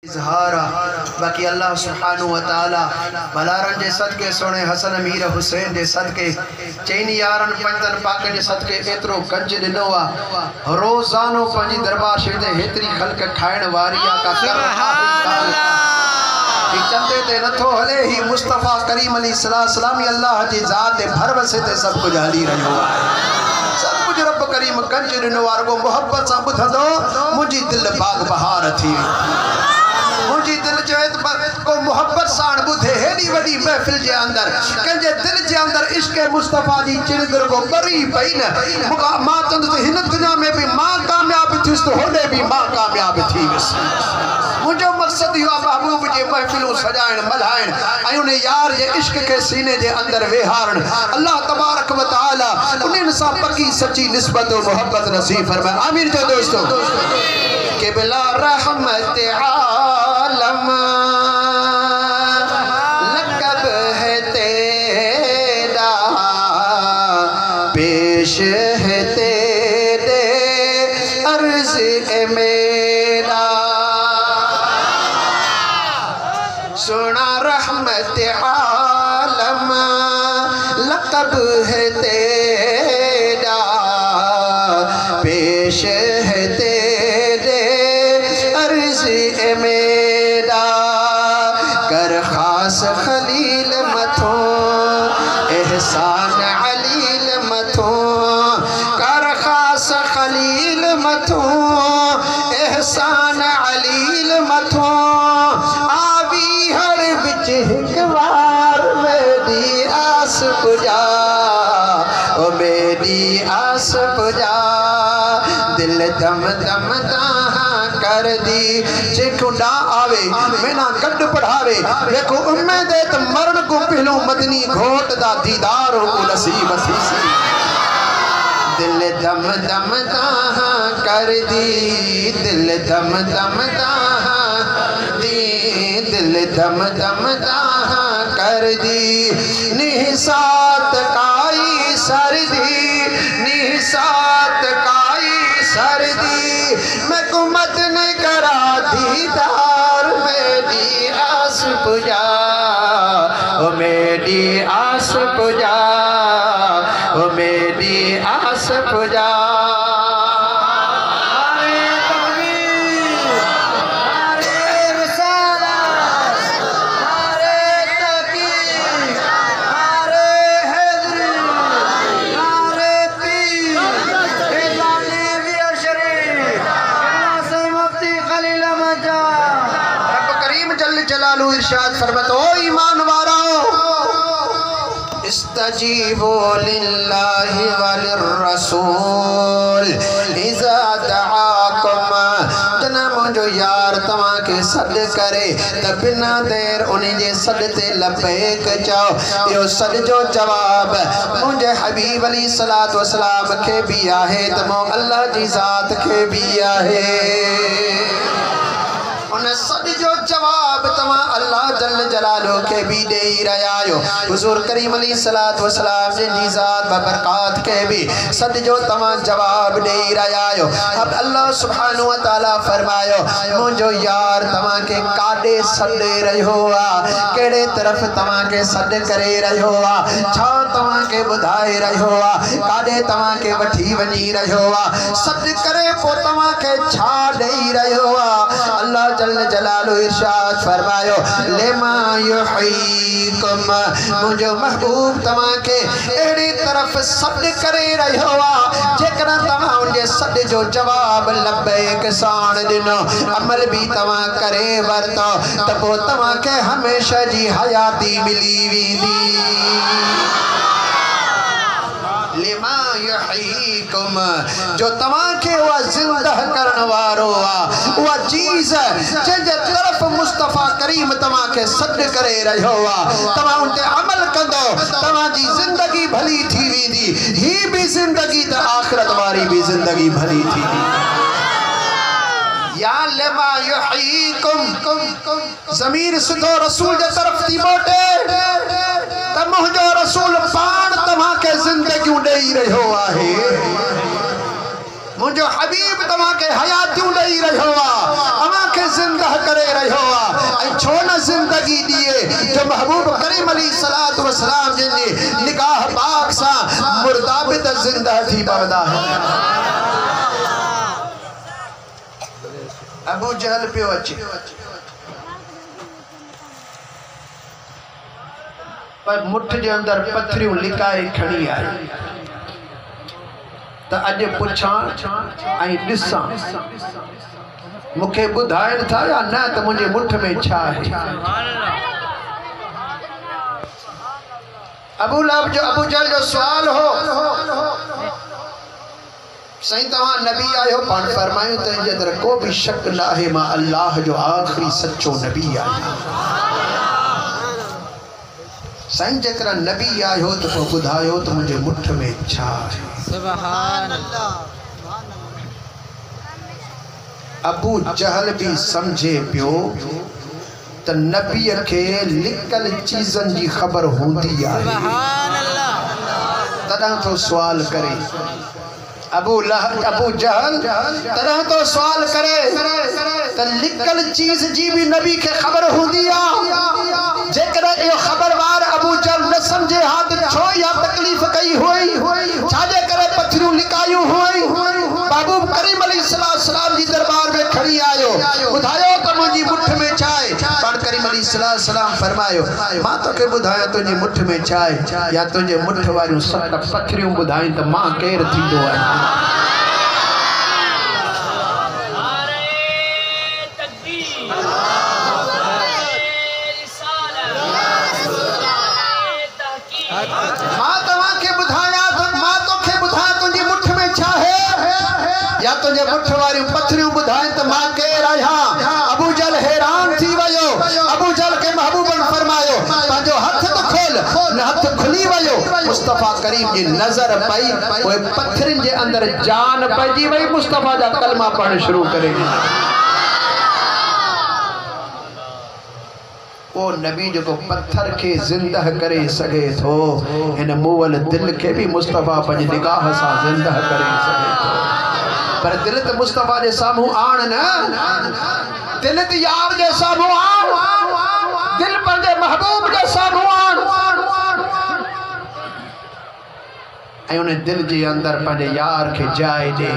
इजहारा बाकी अल्लाह सुब्हानहु व तआला भलारन जे सदके सोने हसन अमीर हुसैन जे सदके चैन यारन पंजन पाकन जे सदके एतरो गंज दिनो आ रोजानो पंजी दरबार शरीफ ते हेतरी खल्क खाइण वारी आ का सुभान अल्लाह चंदे ते नथो हले ही मुस्तफा करीम अलैहि सलाम अल्लाह जी जात ते भरवसे ते सब कुछ हली रहियो आहे सब कुछ रब करीम गंज दिनो वारगो मोहब्बत सा बुधंदो मुजी दिल बाग बहार थी मुझी दिल जो को मोहब्बत साण बुधे हेडी वडी महफिल जे अंदर कंजे दिल जे अंदर इश्क मुस्तफा दी चिरदर को बरी पई न मां चंद ते हिन दुनिया में भी मां कामयाब थिस तो होने भी मां कामयाब थी वस मुझो मकसद यो महबूब जे महफिलों सजायण मल्हायण आई उन यार जे इश्क के सीने जे अंदर वेहारण अल्लाह तबारक व तआला उन्हें सा पक्की सच्ची निस्बत और मोहब्बत नसीब फरमाए आमीन जो दोस्तों के बिला रहमत आलम लक़ब है तेरा पेश है तेरे अर्ज़ मेरा सुना रहमत आलम लक़ब है तेरा पेश है तेरे अर्ज़ मेरा कर खास खलील मथो एहसान अलील मथो कर खास खलील मथो एहसान अलील मथो आवी हर बिच हिक बार मेरी आस पुजा ओ मेरी आस पुजा दिल दम दम कर दी जे खुदा आवे मैना गड पढ़ावे देखो उम्मीद है तो मरण को पहलो मदनी घोट दा दीदार को नसीब थी दिल दम दम कर दी दिल दम दम दी दिल दम दम कर दी निसात काई सर्दी निसात काई सर्दी मैं कुमत नहीं करा दीदार मेरी आस पुजा ओ मेरी आस पुजा ओ मेरी आस पुजा इरशाद फरमाता ओ ईमान वालों इस्तजीबू लिल्लाहि वलिर रसूल इज़ा दआकुम जना मुझो यार तवा के सद करे त बिना देर उन्हें जे सद ते लबैक चाओ यो सद जो जवाब मुझे हबीब अली सलात व सलाम के भी आहे त मो अल्लाह जी जात के भी आहे उन सद जो जवाब तवा अल्लाह जल जलालो के भी दे रयायो हुजूर करीम अली सलात व सलाम जे निजात बरकत के भी सद जो तवा जवाब दे रयायो अब अल्लाह सुब्हानहु व तआला फरमायो मुझो यार तवा के काडे सद रहो आ केड़े तरफ तवा के सद करे रहो आ छा तवा के बुधाए रहो आ काडे तवा के वठी वनी रहो आ सद करे पो तवा के छा देई रहो आ अल्लाह जल जलालो इरशाद फरमायो लेमा युहीकुम मुझो महबूब तवा के एड़ी तरफ सद करे रहो आ जेकरा तवा उनके सद जो जवाब लबैक साण दिनो अमल भी तवा करे वरतो तबो तवा के हमेशा जी हयाती मिली वींदी लिमा युहीकुम जो तवा के वा जिंदा करण वारो आ वा चीज जे तरफ मुस्तफा करीम तवा के सद करे रहो आ तवा उनते अमल कंदो तवा जी जिंदगी भली थी वींदी ही भी जिंदगी त आखिरत वारी भी जिंदगी भली थी या लिमा युहीकुम ज़मीर सिधो रसूल जे तरफ थी मोटे त मुझो रसूल पान तवा के जिंदगी देई रहो आहे मुझो हबीब तवा के हयातियों दई रहो अमा के जिंदा करे रहो छो न जिंदगी दिए जो महबूब करीम अलैहिस्सलातु वस्सलाम जिने निगाह पाक सा मुर्दाबित जिंदा थी पवदा है। अबू जहल पियो अचे पर मुठ जे अंदर पथरियूं लिकाए खड़ी आई त अज पुछां ऐं ॾिसां मुखे बुधाइन था या न त मुझे मुठ में छा है। अबू लहब जो अबू जहल जो सवाल हो सही तवा नबी आयो पान फरमायो त जे अंदर को भी शक ना है मां अल्लाह जो आखिरी सच्चो नबी आया। सही जेकर नबी आयो तो को बुधायो तो मुझे मुठ में छा है। सुभान अल्लाह। अबू जहल भी समझे पियो त नबी के लिकल चीजन की खबर होंदी है। सुभान अल्लाह। तदा तो सवाल करे अबू जहल तदा तो सवाल करे त लिकल चीज जी भी नबी के खबर होंदी है। जेकर यो खबरवार अबू जहल न समझे हाथ छो या तकलीफ कई होई छाजे करे पथरियों लिकायूं होई बाबू करीम अलैहिस्सलाम जी दरबार में खड़ी आयो बुधायो तो मुजी मुठ में चाय पान करीम अलैहिस्सलाम फरमायो मां तो के बुधाया तुझे मुठ में चाय या तुझे मुठ वारियों सत पथरियों बुधाई त मां केर थींदो है। या तुझे मुठ वारी पथरियों बुधाए त मां केर आया। अबू जहल हैरान थी वयो। अबू जहल के महबूबन फरमायो पांजो हथ तो खोल न हथ खुली वयो मुस्तफा करीम जी नजर पई ओए पथरिन जे अंदर जान पजी वई मुस्तफा दा कलमा पढ़ शुरू करे। ओ नबी जो पत्थर के जिंदा करे सके थो इन मुवल दिल के भी मुस्तफा पंज निगाह सा जिंदा करे सके थो। पर दिल तो मुस्तफा जे सामू आन न दिल तो यार जे सामू आन दिल पंजे महबूब जे सामू आन ऐ उन दिल जे अंदर पंजे यार के जाए दे।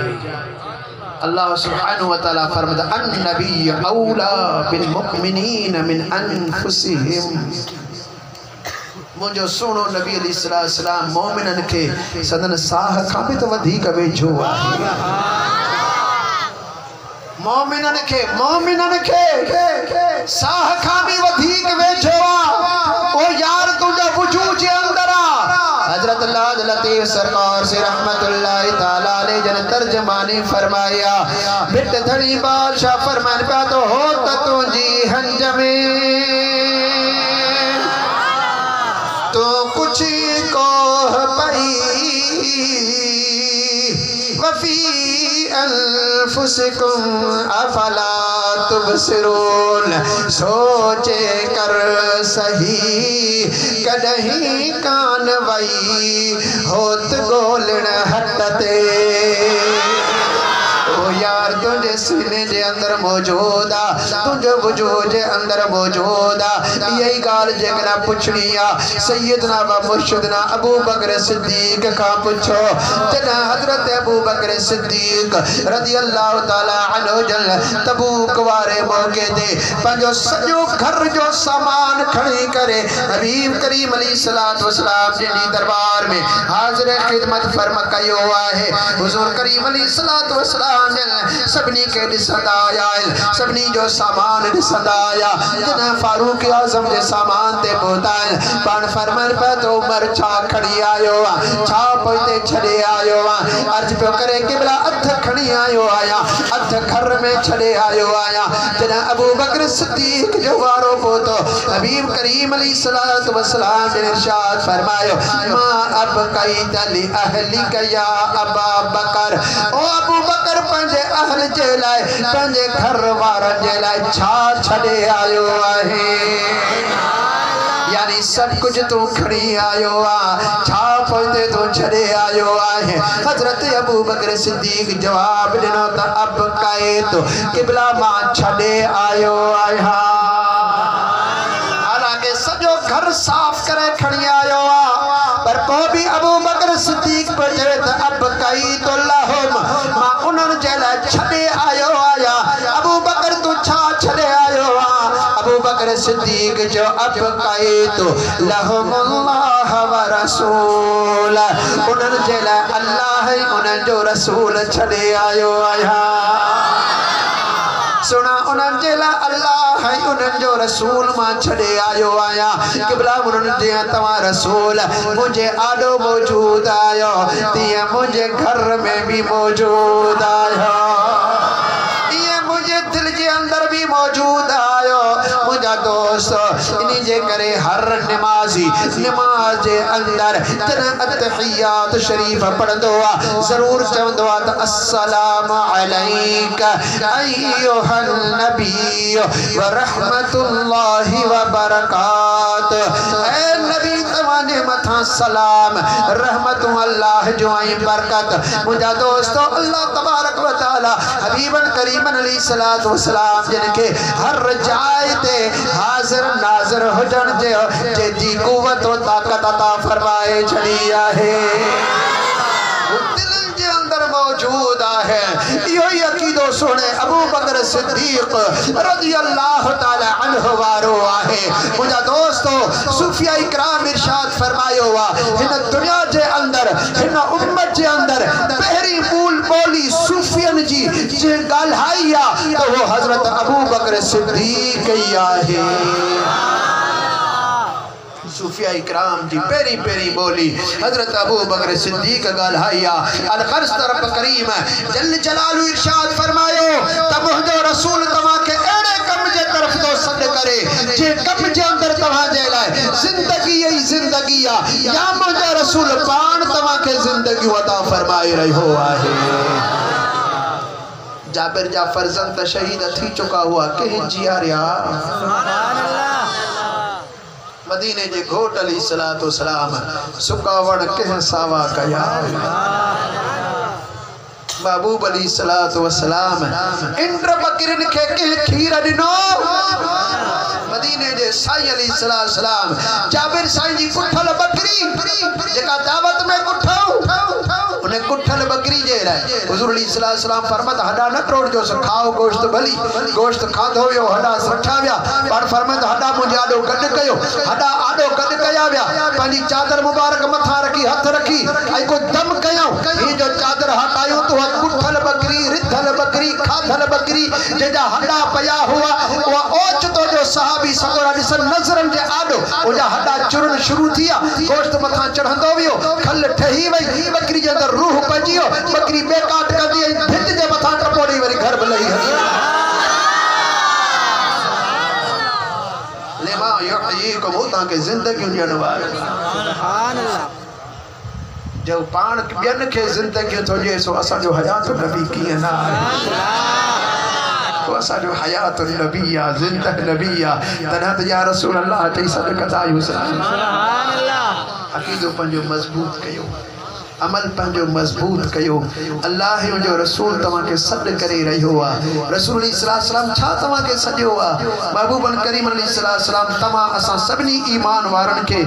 अल्लाह सुब्हानहु व तआला फरमाता अन नबी औला बिल मुमिनीन मिन अनफुसिहिम। मुझो सोनो नबी अलैहिस्सलाम मोमिनन के सदन साह का भी तो वधिक वेझो आहे। मोमिनन के साह का भी वधिक वेझो आ। ओ यार तुझा वजूद जे अंदर आ। हजरत अल्लाह लतीफ सरकार से रहमतुल्लाह ताला अलैहि जन तर्जमानी फरमाया बिट धड़ी बादशाह फरमान पा तो हो त तुझी हंज में तो कुछ को पई वफी अनफुसिकुम अफला तुबसिरून। सोचे कर सही कदही कान वई होत गोलण हटते। ओ यार तुझे सीने जे अंदर मौजूद आ तुझे वजूद जे अंदर मौजूद आ। यही गाल जेकरा पुछनी आ सैयदना व मुर्शिदना अबू बकर सिद्दीक का पुछो जना हजरत अबू बकर सिद्दीक रजी अल्लाह ताला अन्हु जल तबूक वारे मौके ते पंजो सजो घर जो सामान खणी करे हबीब करीम अलैहिस्सलातु वस्सलाम जे दरबार में हाजिर खिदमत फरमा कयो आहे। हुजूर करीम अलैहिस्सलातु वस्सलाम सबनी के दिसंदा आया सबनी जो सामान दिसंदा आया जना फारूक आजम जे सामान ते पहुंचाए पान फरमान पे तो उमर छा खड़ी आयो छा पोते छड़े आयो अर्ज पे करे किबला अथ खड़ी आयो आया अथ घर में छड़े आयो आया जना अबू बकर सिद्दीक जो वारो पोतो हबीब करीम अलैहिस्सलातु वस्सलाम ने इरशाद फरमायो मा अब कई दली अहली या अबा बकर ओ अबू बकर पंजे अहल जे लाए पंजे घर वारन जे लाए छा छड़े आयो आहे। यानी सब कुछ तू खड़ी आयो आ छा पोते तू छड़े आयो आहे। हजरत अबू बकर सिद्दीक जवाब दिनो त अब काए तो किबला मां छड़े आयो आया। घर साफ करे खड़ी आयो पर को भी अबू बकर सिद्दीक पे चवे त अब कई तो लहुम मां उनन जेला छडे आयो आया अबू बकर तू छा छडे आयो अबू बकर सिद्दीक जो अब कई तो लहुम अल्लाह व रसूल उनन जेला अल्लाह उनन जो रसूल छडे आयो आया सुना उनन जेला अल्लाह है उनन जो रसूल मां छड़े आयो आया किबला उनन जे तवा रसूल मुझे आडो मौजूद आयो तिया मुझे घर में भी मौजूद आयो ये मुझे दिल के अंदर भी मौजूद आयो मुझा दोस्त इन्हीं जे करे हर नमाजी नमाज जे अंदर तना अतहियात शरीफ पढ़दो जरूर चवंदो त अस्सलाम अलैका अय्युहन नबी व रहमतुल्लाहि व बरकात ए नबी तवाने मथा सलाम रहमत अल्लाह जो आई बरकत मुझा दोस्तों अल्लाह तबारक व तआला हबीबन करीमन अलैहिस्सलातु वस्सलाम जिनके हर जाय ते हाजिर नाज़िर हुजन जे दी कुव्वत व ताकत अता फरमाए छड़ी आहे दिल जे अंदर मौजूद है यो ही अकीदो सुने अबू बकर सिद्दीक रज़ी अल्लाह तआला अन्हु वारो आहे मुझा दोस्तों सूफिया इकराम इरशाद फरमायो वा इन दुनिया जे अंदर इन उम्मत जे अंदर पहरी मूल बोली सूफियन जी जे गाल्हाइया तो वो हजरत अबू बकर सिद्दीक ही आहे सूफिया इकराम जी पेरी पेरी बोली हजरत अबू बकर सिद्दीक गाल्हाइया अल क़र्ज़ रब करीम जल जलालु इरशाद फरमायो तब जो रसूल तवा के एड़े कम जे तरफ तो सद करे जे कम जे अंदर तवा जे लाए जिंदगी ही जिंदगी या मुझे रसूल पान तवा के जिंदगी अता फरमाए रहो आहे जाबिर जा फर्जंद शहीद थी चुका हुआ के जियारिया सुभान अल्लाह मदीने जे घोट अलैहिस्सलातु वस्सलाम सुकावण के सावा कया महबूब अलैहिस्सलातु वस्सलाम इंद्र बकरिन के खीर दिनो मदीने जे साईं अलैहिस्सलातु वस्सलाम जाबिर साईं जी कुठल बकरी जेका दावत में कुठाऊ उन्हें कुठल बकरी जे लाए हुजूर अलैहिस्सलातु वस्सलाम फरमात हडा न तोड़ जो खाओ गोश्त भली गोश्त खाधो यो हडा सठा व्या पर फरमात हडा मुझे आडो गड कयो हडा आडो गड कया व्या पानी चादर मुबारक मथा रखी हथ रखी आई को दम कयो ये जो चादर हटायो तो कुठल बकरी रिद्धल बकरी खाधल बकरी जेजा हडा पया हुआ वो ओच तो जो सहाबी सगोरा दिसन नजरन जे आडो ओजा हडा चुरन शुरू थिया गोश्त मथा चढ़ंदो वियो खल ठही वई बकरी जे अंदर रूह पजियो बकरी बेकाट कर दी भित जे मथा टपोड़ी वरी घर भलई लेमा युहयीकुम होता के जिंदगी ॾियण वारो सुभान अल्लाह जो पान ॿियनि खे ज़िंदगी थो ॾिए सो असांजो हयात नबी कीअं न आहे असांजो हयात नबी आहे ज़िंदह नबी आहे तॾहिं त या रसूल अल्लाह चई सदक़त आहियूं सुभान अल्लाह अक़ीदो पंहिंजो मज़बूत कयो अमल पंहिंजो मज़बूत कयो अल्लाह जो रसूल तव्हां खे सॾ करे रहियो आहे रसूल अलैहिस्सलाम छा तव्हां खे सॾियो आहे महबूबन करीम अलैहिस्सलाम तव्हां असां सभिनी ईमान वारनि खे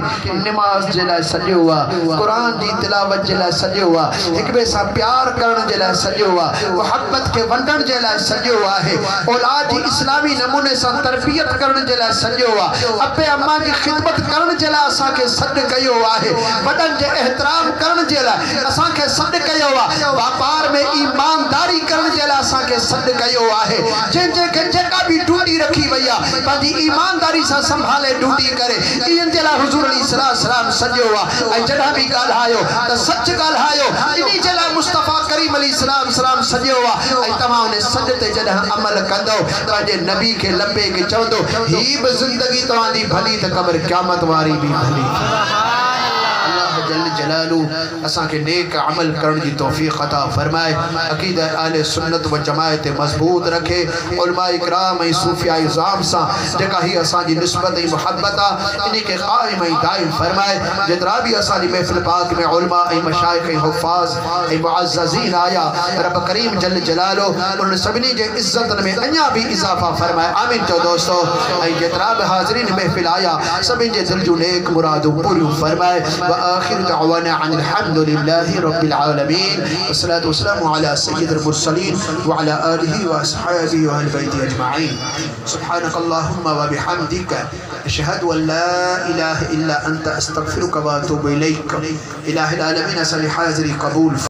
नमाज़ जे लाइ सॾियो आहे क़ुरान जी तिलावत जे लाइ सॾियो आहे हिक ॿिए सां प्यार करण जे लाइ सॾियो आहे मुहबत खे वंडण जे लाइ सॾियो आहे औलाद जी इस्लामी नमूने सां तरबियत करण जे लाइ सॾियो आहे अबे अम्मा जी ख़िदमत करण जे लाइ असांखे सॾ कयो आहे वॾनि जे एहतराम करण जे लाइ असा के सॾ कयो आहे व्यापार में ईमानदारी करण जे लाइ असा के सॾ कयो आहे जंहिंजे के जेका भी ड्यूटी रखी वई आहे पंहिंजी ईमानदारी सां संभाले ड्यूटी करे इन जे लाइ हुजूर अलैहिस्सलाम सॾियो आहे ऐं जॾहिं बि ॻाल्हायो त सच ॻाल्हायो इन जे लाइ मुस्तफ़ा करीम अलैहिस्सलाम सॾियो आहे ऐं तव्हां उन सॾ ते जॾहिं अमल कंदो पंहिंजे नबी खे लबे खे चवंदो ही बि ज़िंदगी तव्हांजी भली त क़ब्र क़यामत वारी बि भली अल्लाह जल जलालू असा के नेक अमल करने की तौफीक अता फरमाए। अकीदा आले सुन्नत व जमात मजबूत रखे। उलमा इकराम ऐं सूफिया इज़ाम सा जेका ही असांजी निस्बत ऐं मुहब्बत आ इन्हीं के कायम ऐं दाइम फरमाए। जितरा भी असांजी महफिल पाक में उलमा ऐं मशाइख ऐं हुफ़ाज़ ऐं मुअज़्ज़ज़ीन आया रब करीम जल जलालो उन सभिनी जे इज्जत में अञा भी इजाफा फरमाए। आमीन चो दोस्तों। ऐं जितरा भी हाज़रीन महफिल आया सभिनी जे दिल जूं नेक मुरादूं पूरियूं फरमाए। व आखिर दअवाना अनिल हम्दुलिल्लाहि रब्बिल आलमीन वस्सलातु वस्सलामु अला सय्यिदिल मुरसलीन व अला आलिहि व अस्हाबिहि व अहलि बैति अजमईन। सुब्हानकल्लाहुम्मा व बिहम्दिका अशहदु अन ला इलाहा इल्ला अंता अस्तगफिरुका व अतूबु इलैक। इलाहिल आलमीन सल्ली हाज़िरी कबूल।